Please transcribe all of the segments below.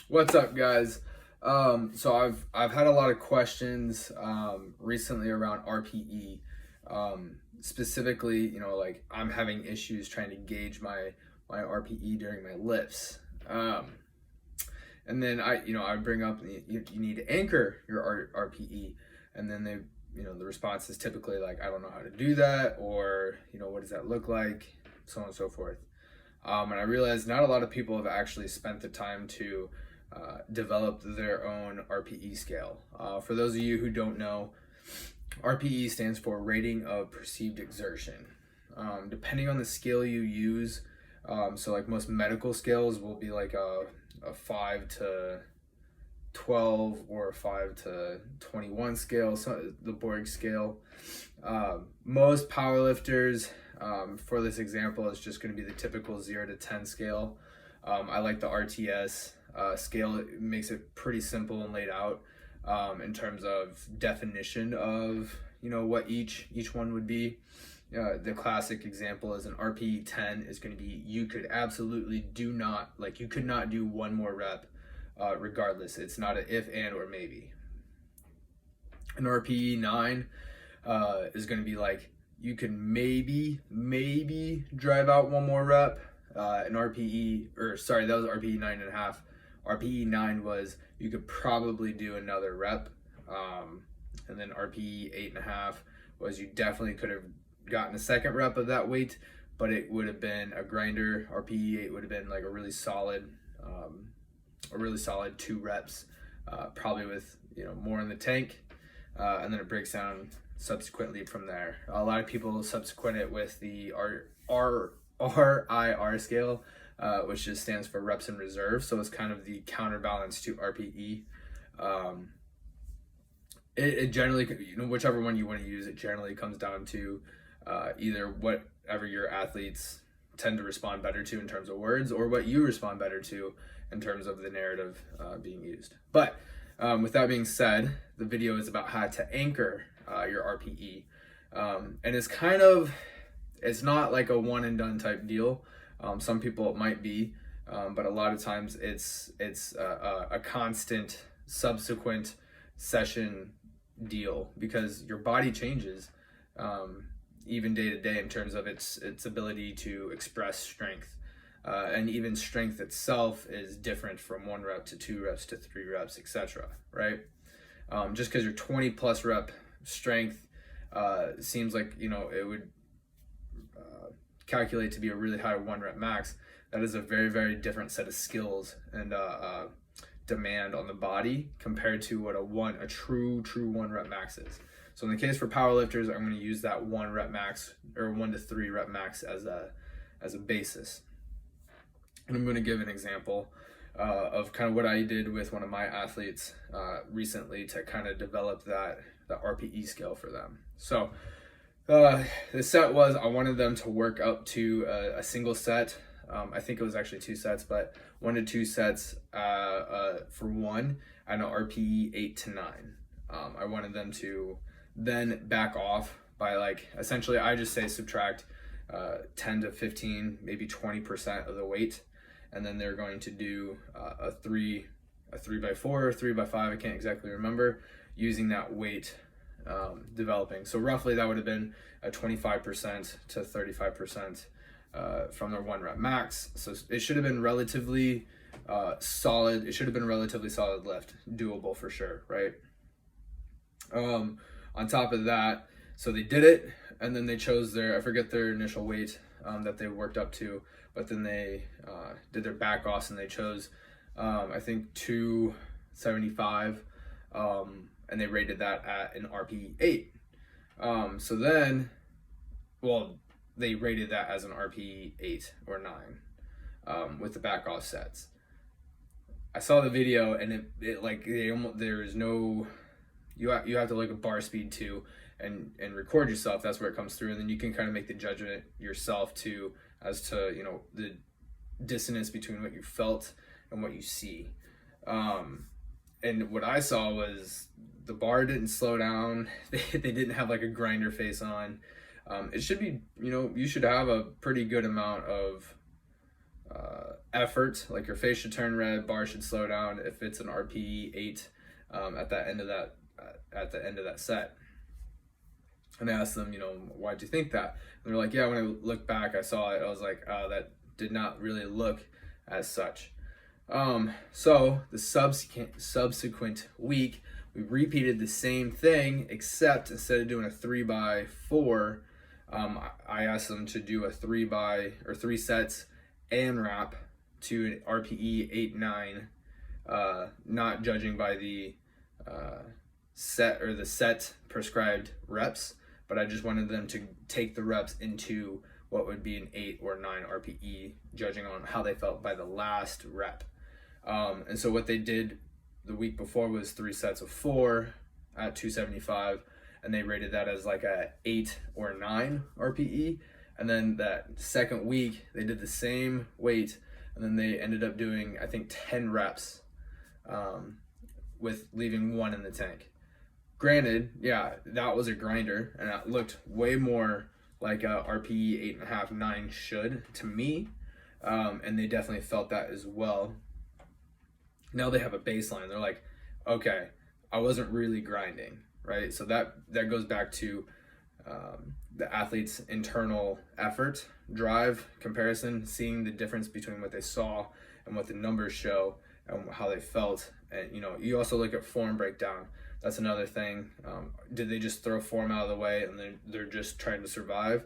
What's up, guys? So I've had a lot of questions recently around RPE. Specifically, like I'm having issues trying to gauge my RPE during my lifts. Um, and then I bring up you need to anchor your RPE, and then the response is typically like, I don't know how to do that, or what does that look like, so on and so forth. And I realized not a lot of people have actually spent the time to develop their own RPE scale. For those of you who don't know, RPE stands for rating of perceived exertion. Depending on the scale you use, so like most medical scales will be like a 5 to 12 or a 5 to 21 scale, so the Borg scale. Most powerlifters, for this example, is just going to be the typical 0 to 10 scale. I like the RTS scale. It makes it pretty simple and laid out in terms of definition of what each one would be. The classic example is an RPE 10 is going to be you could not do one more rep regardless. It's not an if, and, or maybe. An RPE 9 is going to be like you can maybe drive out one more rep. That was RPE 9.5. RPE 9 was you could probably do another rep. And then RPE 8.5 was you definitely could have gotten a second rep of that weight, but it would have been a grinder. RPE 8 would have been like a really solid 2 reps, probably with more in the tank, and then it breaks down subsequently from there. A lot of people subsequent it with the RIR scale, which just stands for reps in reserve. So it's kind of the counterbalance to RPE. It generally, whichever one you want to use, it generally comes down to either whatever your athletes tend to respond better to in terms of words, or what you respond better to in terms of the narrative being used. But with that being said, the video is about how to anchor your RPE. And it's not like a one and done type deal. Some people it might be, but a lot of times it's a constant subsequent session deal, because your body changes even day to day in terms of its ability to express strength, and even strength itself is different from 1 rep to 2 reps to 3 reps, etc. Right? Just because your 20 plus rep strength seems like it would calculate to be a really high 1 rep max, that is a very, very different set of skills and demand on the body compared to what a true 1 rep max is. So in the case for powerlifters, I'm going to use that 1 rep max, or 1 to 3 rep max as a basis. And I'm going to give an example of kind of what I did with one of my athletes recently to kind of develop the RPE scale for them. So the set was, I wanted them to work up to a single set. I think it was actually 2 sets, but 1 to 2 sets for 1 and an RPE 8 to 9. I wanted them to then back off by essentially I just say subtract 10 to 15, maybe 20% of the weight. And then they're going to do a 3x4 or 3x5, I can't exactly remember, using that weight developing. So roughly that would have been a 25% to 35% from their 1 rep max. So it should have been relatively solid. It should have been a relatively solid lift, doable for sure, right? On top of that, so they did it, and then they chose I forget their initial weight that they worked up to, but then they did their back offs and they chose I think 275, and they rated that at an RPE 8. So then, they rated that as an RPE 8 or 9 with the back off sets. I saw the video, and there is no, you have to look at bar speed too and record yourself. That's where it comes through, and then you can kind of make the judgment yourself too as to the dissonance between what you felt and what you see. And what I saw was the bar didn't slow down. They didn't have like a grinder face on. It should be, you should have a pretty good amount of effort, like your face should turn red, bar should slow down if it's an RPE 8 at the end of that set. And I asked them, why'd you think that? And they're like, yeah, when I looked back, I saw it. I was like, oh, that did not really look as such. So the subsequent week, we repeated the same thing, except instead of doing a 3x4, I asked them to do a 3 sets and wrap to an RPE 8-9, not judging by the set prescribed reps, but I just wanted them to take the reps into what would be an 8 or 9 RPE, judging on how they felt by the last rep. And so what they did the week before was 3 sets of 4 at 275, and they rated that as like a 8 or 9 RPE. And then that second week, they did the same weight, and then they ended up doing, I think, 10 reps with leaving 1 in the tank. Granted, yeah, that was a grinder, and it looked way more like a RPE 8.5, 9 should to me, and they definitely felt that as well. Now they have a baseline. They're like, okay, I wasn't really grinding, right? So that goes back to the athlete's internal effort, drive, comparison, seeing the difference between what they saw and what the numbers show and how they felt. And you also look at form breakdown. That's another thing. Did they just throw form out of the way and then they're just trying to survive?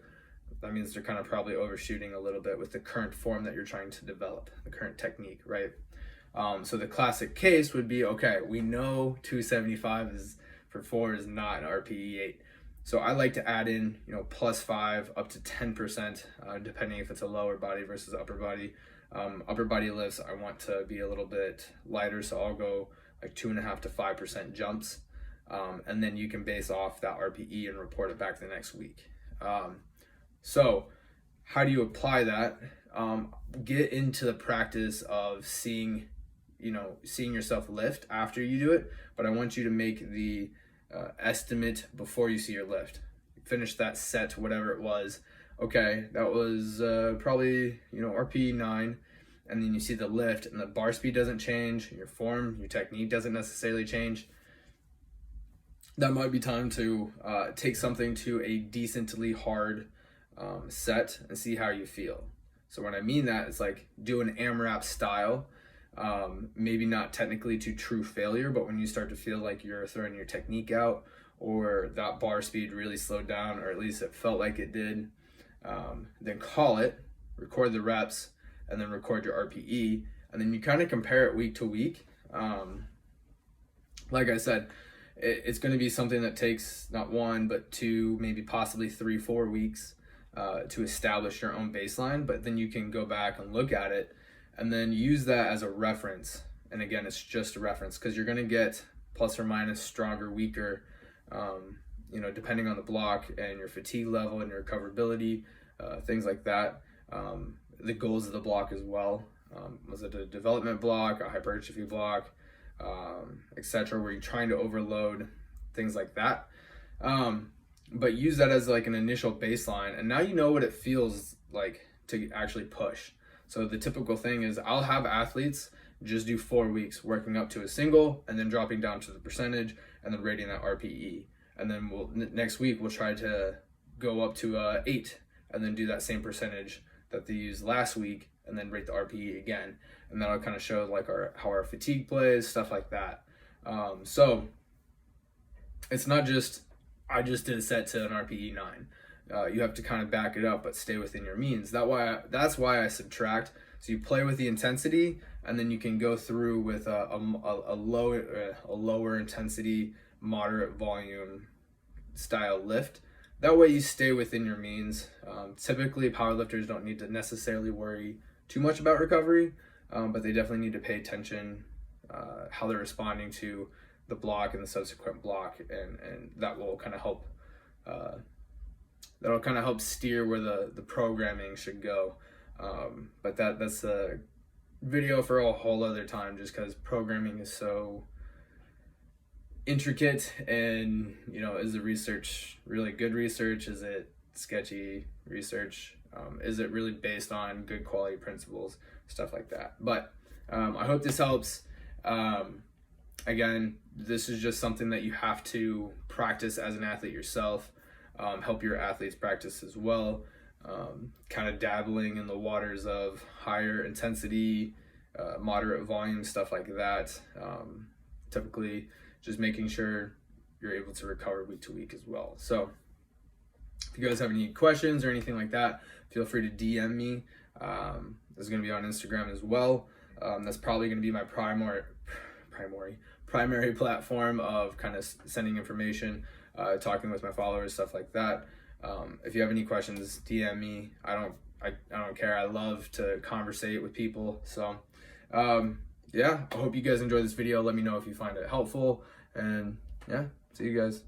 That means they're kind of probably overshooting a little bit with the current form that you're trying to develop, the current technique, right? So the classic case would be, okay, we know 275 for 4 is not an RPE 8. So I like to add in, +5 up to 10%, depending if it's a lower body versus upper body. Upper body lifts, I want to be a little bit lighter, so I'll go like 2.5 to 5% jumps. And then you can base off that RPE and report it back the next week. So how do you apply that? Get into the practice of seeing yourself lift after you do it, but I want you to make the estimate before you see your lift. Finish that set, whatever it was. Okay, that was probably RPE 9, and then you see the lift and the bar speed doesn't change, your form, your technique doesn't necessarily change. That might be time to take something to a decently hard set and see how you feel. So when I mean that, it's like do an AMRAP style, maybe not technically to true failure, but when you start to feel like you're throwing your technique out or that bar speed really slowed down, or at least it felt like it did, then call it, record the reps, and then record your RPE, and then you kind of compare it week to week. Like I said, it's going to be something that takes not 1, but 2, maybe possibly 3, 4 weeks to establish your own baseline, but then you can go back and look at it and then use that as a reference. And again, it's just a reference because you're going to get plus or minus stronger, weaker, depending on the block and your fatigue level and your recoverability, things like that. The goals of the block as well. Was it a development block, a hypertrophy block, etc., where you're trying to overload, things like that. But use that as like an initial baseline, and now you know what it feels like to actually push. So the typical thing is I'll have athletes just do 4 weeks working up to a single and then dropping down to the percentage and then rating that RPE. And then next week we'll try to go up to 8 and then do that same percentage that they used last week and then rate the RPE again. And that'll kind of show like how our fatigue plays, stuff like that. So it's not just, I just did a set to an RPE 9. You have to kind of back it up, but stay within your means. That's why I subtract. So you play with the intensity, and then you can go through with a lower intensity, moderate volume style lift. That way you stay within your means. Typically, powerlifters don't need to necessarily worry too much about recovery, but they definitely need to pay attention how they're responding to the block and the subsequent block, and that will kind of help. That'll kind of help steer where the programming should go. But that's a video for a whole other time, just because programming is so intricate. And is the research really good research? Is it sketchy research? Is it really based on good quality principles? stuff like that. But I hope this helps. Again, this is just something that you have to practice as an athlete yourself. Help your athletes practice as well. Kind of dabbling in the waters of higher intensity, moderate volume, stuff like that. Typically just making sure you're able to recover week to week as well. So if you guys have any questions or anything like that, feel free to DM me. This is going to be on Instagram as well. That's probably going to be my primary platform of kind of sending information, talking with my followers, stuff like that. If you have any questions, DM me. I don't care. I love to conversate with people. So yeah, I hope you guys enjoyed this video. Let me know if you find it helpful, and yeah, see you guys.